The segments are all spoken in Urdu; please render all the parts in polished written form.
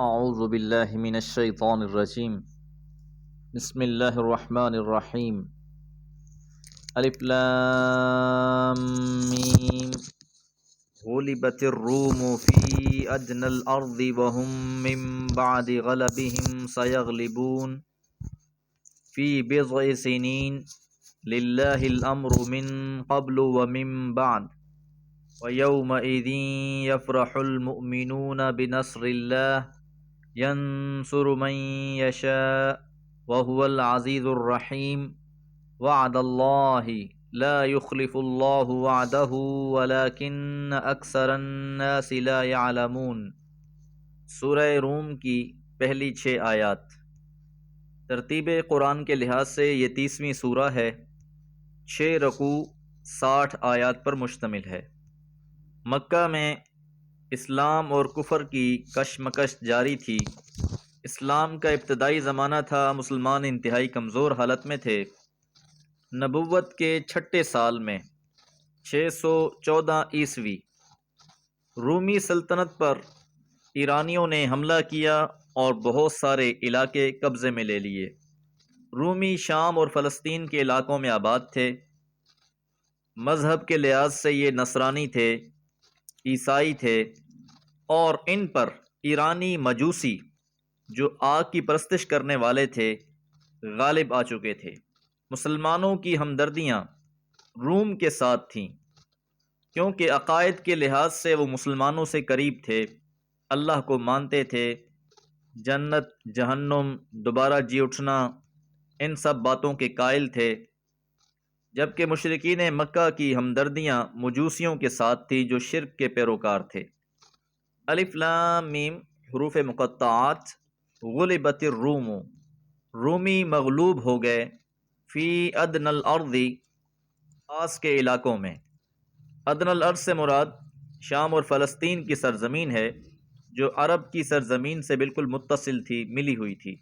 اعوذ باللہ من الشیطان الرجیم بسم اللہ الرحمن الرحیم الف لام میم غلبت الروم فی ادنى الارض وهم من بعد غلبهم سيغلبون فی بضع سنین للہ الامر من قبل ومن بعد وَيَوْمَئِذٍ يَفْرَحُ الْمُؤْمِنُونَ بِنَصْرِ اللَّهِ يَنْصُرُ مَنْ يَشَاءُ وَهُوَ الْعَزِيزُ الرَّحِيمُ وَعْدَ اللَّهِ لَا يُخْلِفُ اللَّهُ وَعْدَهُ وَلَكِنَّ أَكْثَرَ النَّاسِ لَا يَعْلَمُونَ۔ سورہ روم کی پہلی 6 آیات۔ ترتیب قرآن کے لحاظ سے یہ 30ویں سورہ ہے۔ 6 رکوع 60 آیات پر مشتمل ہے۔ مکہ میں اسلام اور کفر کی کشمکش جاری تھی۔ اسلام کا ابتدائی زمانہ تھا، مسلمان انتہائی کمزور حالت میں تھے۔ نبوت کے 6 سال میں 614 عیسوی رومی سلطنت پر ایرانیوں نے حملہ کیا اور بہت سارے علاقے قبضے میں لے لیے۔ رومی شام اور فلسطین کے علاقوں میں آباد تھے۔ مذہب کے لحاظ سے یہ نصرانی تھے، عیسائی تھے، اور ان پر ایرانی مجوسی جو آگ کی پرستش کرنے والے تھے غالب آ چکے تھے۔ مسلمانوں کی ہمدردیاں روم کے ساتھ تھیں، کیونکہ عقائد کے لحاظ سے وہ مسلمانوں سے قریب تھے، اللہ کو مانتے تھے، جنت، جہنم، دوبارہ جی اٹھنا، ان سب باتوں کے قائل تھے، جبکہ مشرکین مکہ کی ہمدردیاں مجوسیوں کے ساتھ تھی جو شرک کے پیروکار تھے۔ الف لام میم حروف مقطعات۔ غلبت الروم، رومی مغلوب ہو گئے، فی ادنى الارض، پاس کے علاقوں میں۔ ادنى الارض سے مراد شام اور فلسطین کی سرزمین ہے، جو عرب کی سرزمین سے بالکل متصل تھی، ملی ہوئی تھی۔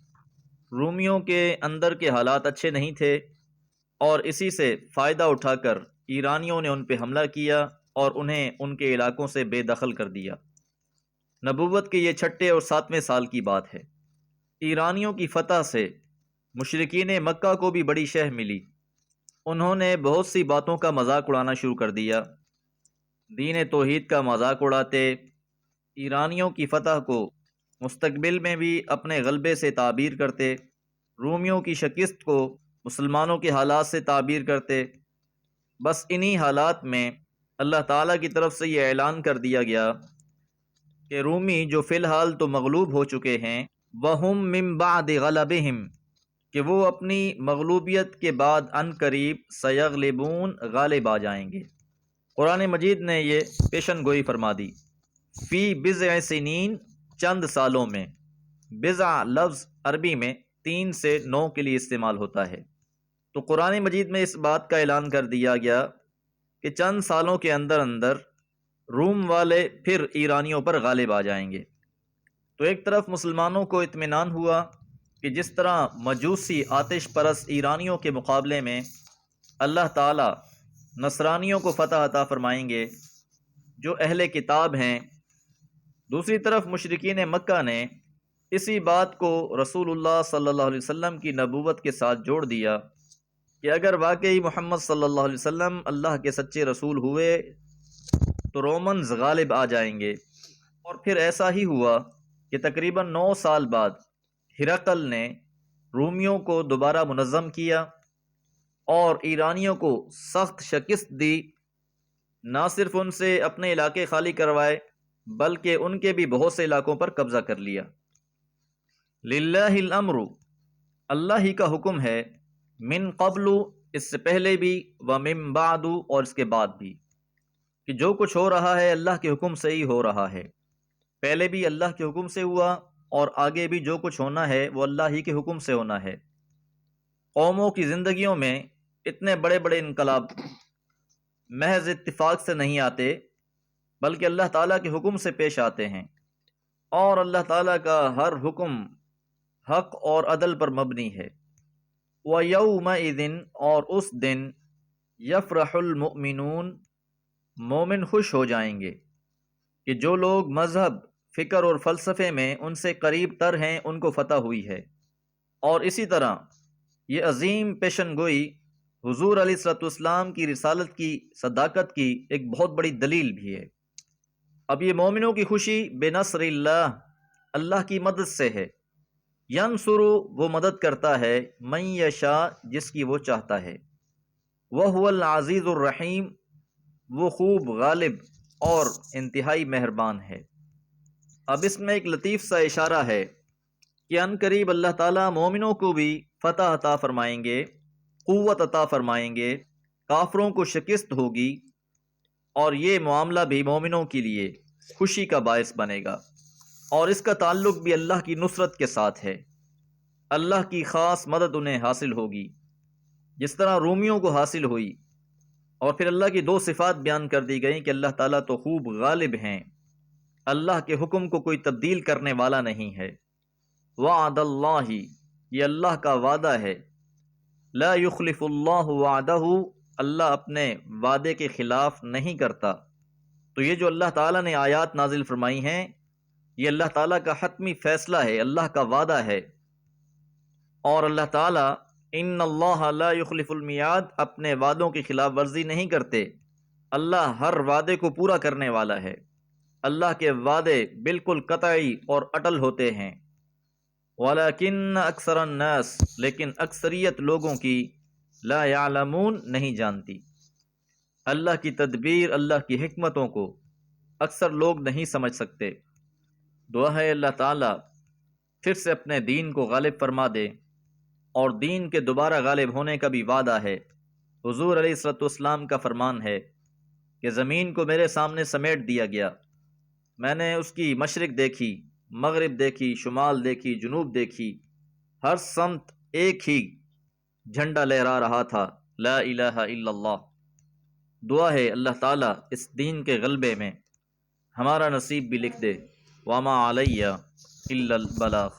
رومیوں کے اندر کے حالات اچھے نہیں تھے، اور اسی سے فائدہ اٹھا کر ایرانیوں نے ان پہ حملہ کیا اور انہیں ان کے علاقوں سے بے دخل کر دیا۔ نبوت کے یہ 6 اور 7ویں سال کی بات ہے۔ ایرانیوں کی فتح سے مشرکین مکہ کو بھی بڑی شہ ملی۔ انہوں نے بہت سی باتوں کا مذاق اڑانا شروع کر دیا، دین توحید کا مذاق اڑاتے، ایرانیوں کی فتح کو مستقبل میں بھی اپنے غلبے سے تعبیر کرتے، رومیوں کی شکست کو مسلمانوں کے حالات سے تعبیر کرتے۔ بس انہی حالات میں اللہ تعالیٰ کی طرف سے یہ اعلان کر دیا گیا کہ رومی جو فی الحال تو مغلوب ہو چکے ہیں، وَهُم مِّن بَعْدِ غَلَبِهِمْ، کہ وہ اپنی مغلوبیت کے بعد ان قریب سَيَغْلِبُونَ، غالب آ جائیں گے۔ قرآن مجید نے یہ پیشن گوئی فرما دی۔ فی بضع سنین، چند سالوں میں۔ بضع لفظ عربی میں 3 سے 9 کے لیے استعمال ہوتا ہے، تو قرآن مجید میں اس بات کا اعلان کر دیا گیا کہ چند سالوں کے اندر اندر روم والے پھر ایرانیوں پر غالب آ جائیں گے۔ تو ایک طرف مسلمانوں کو اطمینان ہوا کہ جس طرح مجوسی آتش پرست ایرانیوں کے مقابلے میں اللہ تعالیٰ نصرانیوں کو فتح عطا فرمائیں گے جو اہل کتاب ہیں، دوسری طرف مشرکین مکہ نے اسی بات کو رسول اللہ صلی اللہ علیہ وسلم کی نبوت کے ساتھ جوڑ دیا کہ اگر واقعی محمد صلی اللہ علیہ وسلم اللہ کے سچے رسول ہوئے تو رومنز غالب آ جائیں گے۔ اور پھر ایسا ہی ہوا کہ تقریباً 9 سال بعد ہرقل نے رومیوں کو دوبارہ منظم کیا اور ایرانیوں کو سخت شکست دی، نہ صرف ان سے اپنے علاقے خالی کروائے بلکہ ان کے بھی بہت سے علاقوں پر قبضہ کر لیا۔ للہ الامر، اللہ ہی کا حکم ہے، من قبل، اس سے پہلے بھی، ومن بعد، اور اس کے بعد بھی، کہ جو کچھ ہو رہا ہے اللہ کے حکم سے ہی ہو رہا ہے۔ پہلے بھی اللہ کے حکم سے ہوا اور آگے بھی جو کچھ ہونا ہے وہ اللہ ہی کے حکم سے ہونا ہے۔ قوموں کی زندگیوں میں اتنے بڑے بڑے انقلاب محض اتفاق سے نہیں آتے، بلکہ اللہ تعالیٰ کے حکم سے پیش آتے ہیں، اور اللہ تعالیٰ کا ہر حکم حق اور عدل پر مبنی ہے۔ وَيَوْمَئِذٍ، اور اس دن، يَفْرَحُ الْمُؤْمِنُونَ، مومن خوش ہو جائیں گے، کہ جو لوگ مذہب فکر اور فلسفے میں ان سے قریب تر ہیں ان کو فتح ہوئی ہے۔ اور اسی طرح یہ عظیم پیشن گوئی حضور علیہ الصلوۃ والسلام کی رسالت کی صداقت کی ایک بہت بڑی دلیل بھی ہے۔ اب یہ مومنوں کی خوشی بنصر اللہ کی مدد سے ہے۔ ینصر وہ مدد کرتا ہے، من یشاء جس کی وہ چاہتا ہے، وہو العزیز الرحیم وہ خوب غالب اور انتہائی مہربان ہے۔ اب اس میں ایک لطیف سا اشارہ ہے کہ ان قریب اللہ تعالیٰ مومنوں کو بھی فتح عطا فرمائیں گے، قوت عطا فرمائیں گے، کافروں کو شکست ہوگی، اور یہ معاملہ بھی مومنوں کے لیے خوشی کا باعث بنے گا۔ اور اس کا تعلق بھی اللہ کی نصرت کے ساتھ ہے، اللہ کی خاص مدد انہیں حاصل ہوگی، جس طرح رومیوں کو حاصل ہوئی۔ اور پھر اللہ کی دو صفات بیان کر دی گئیں کہ اللہ تعالیٰ تو خوب غالب ہیں، اللہ کے حکم کو کوئی تبدیل کرنے والا نہیں ہے۔ وعد اللہ یہ اللہ کا وعدہ ہے، لا یخلف اللہ وعدہ اللہ اپنے وعدے کے خلاف نہیں کرتا۔ تو یہ جو اللہ تعالیٰ نے آیات نازل فرمائی ہیں یہ اللہ تعالیٰ کا حتمی فیصلہ ہے، اللہ کا وعدہ ہے۔ اور اللہ تعالیٰ ان اللہ لا یخلف المیعاد اپنے وعدوں کی خلاف ورزی نہیں کرتے، اللہ ہر وعدے کو پورا کرنے والا ہے، اللہ کے وعدے بالکل قطعی اور اٹل ہوتے ہیں۔ وَلَكِنَّ أَكْثَرَ النَّاسِ لیکن اکثریت لوگوں کی لا يعلمون نہیں جانتی۔ اللہ کی تدبیر، اللہ کی حکمتوں کو اکثر لوگ نہیں سمجھ سکتے۔ دعا ہے اللہ تعالیٰ پھر سے اپنے دین کو غالب فرما دے، اور دین کے دوبارہ غالب ہونے کا بھی وعدہ ہے۔ حضور علیہ الصلوۃ والسلام کا فرمان ہے کہ زمین کو میرے سامنے سمیٹ دیا گیا، میں نے اس کی مشرق دیکھی، مغرب دیکھی، شمال دیکھی، جنوب دیکھی، ہر سمت ایک ہی جھنڈا لہرا رہا تھا، لا الہ الا اللہ۔ دعا ہے اللہ تعالیٰ اس دین کے غلبے میں ہمارا نصیب بھی لکھ دے۔ وما علیہ الا البلاغ۔